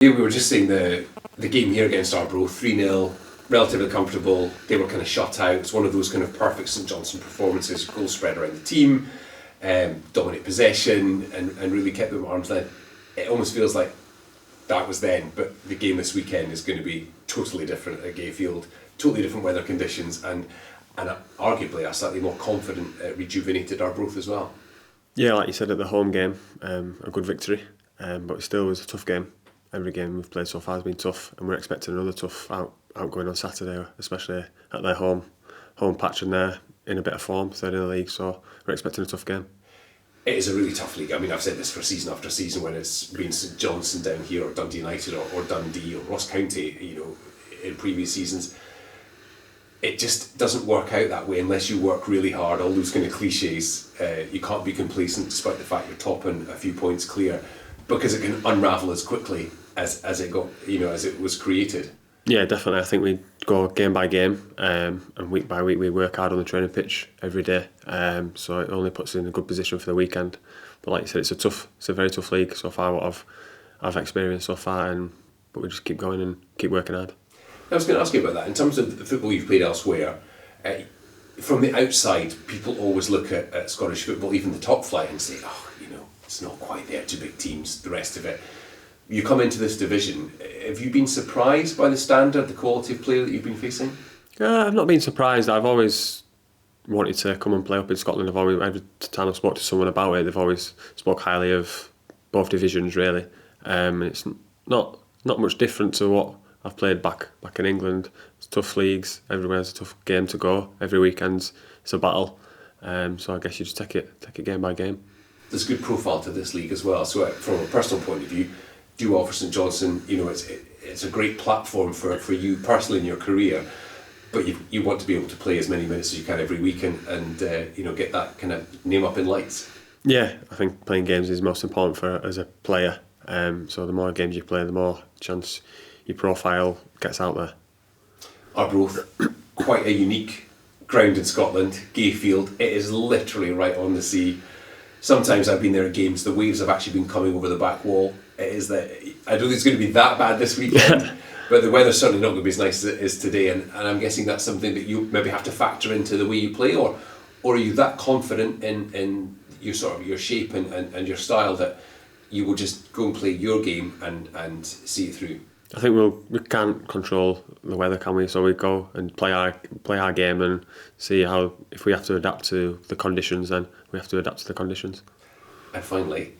Yeah, we were just saying the game here against Arbroath, 3-0, relatively comfortable. They were kind of shut out. It's one of those kind of perfect St Johnstone performances, goal spread around the team, dominate possession, and really kept them at arm's length. It almost feels like that was then, but the game this weekend is going to be totally different at Gayfield, totally different weather conditions, and arguably a slightly more confident, rejuvenated Arbroath as well. Yeah, like you said, at the home game, a good victory, but it still was a tough game. Every game we've played so far has been tough, and we're expecting another tough outgoing on Saturday, especially at their home patch, and they're in a bit of form, third in the league, so we're expecting a tough game. It is a really tough league. I mean, I've said this for season after season when it's been St Johnstone down here, or Dundee United, or Dundee, or Ross County, in previous seasons. It just doesn't work out that way unless you work really hard. All those kind of cliches, you can't be complacent despite the fact you're topping a few points clear, because it can unravel as quickly as it got, as it was created. Yeah, definitely. I think we go game by game, and week by week we work hard on the training pitch every day. So it only puts us in a good position for the weekend. But like you said, it's a very tough league so far. What I've experienced so far, but we just keep going and keep working hard. I was going to ask you about that. In terms of the football you've played elsewhere, from the outside, people always look at Scottish football, even the top flight, and say, it's not quite there, two big teams, the rest of it. You come into this division, have you been surprised by the standard, the quality of player that you've been facing? I've not been surprised. I've always wanted to come and play up in Scotland. Every time I've spoke to someone about it, they've always spoke highly of both divisions, really. It's not much different to what I've played back in England. It's tough leagues, everywhere's a tough game to go. Every weekend's it's a battle. So I guess you just take it game by game. There's good profile to this league as well. So from a personal point of view, do well for St Johnstone. It's a great platform for you personally in your career, but you want to be able to play as many minutes as you can every week and get that kind of name up in lights. Yeah, I think playing games is most important as a player. So the more games you play, the more chance your profile gets out there. Arbroath, quite a unique ground in Scotland. Gayfield, it is literally right on the sea. Sometimes I've been there at games, the waves have actually been coming over the back wall. It is that I don't think it's going to be that bad this weekend, but the weather's certainly not going to be as nice as it is today, and I'm guessing that's something that you maybe have to factor into the way you play, or are you that confident in your your shape and your style that you will just go and play your game and see it through? I think we can't control the weather, can we? So we go and play our game and see how, if we have to adapt to the conditions, then we have to adapt to the conditions. And finally,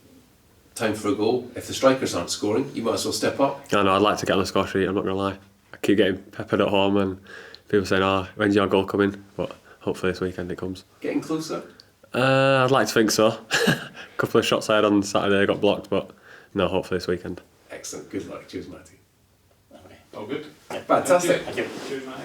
time for a goal. If the strikers aren't scoring, you might as well step up. I know, I'd like to get on the score sheet, I'm not going to lie. I keep getting peppered at home and people saying, when's your goal coming? But hopefully this weekend it comes. Getting closer? I'd like to think so. A couple of shots I had on Saturday got blocked, but no, hopefully this weekend. Excellent, good luck. Cheers, Matty. All good. Fantastic. Thank you. Cheers, Matty.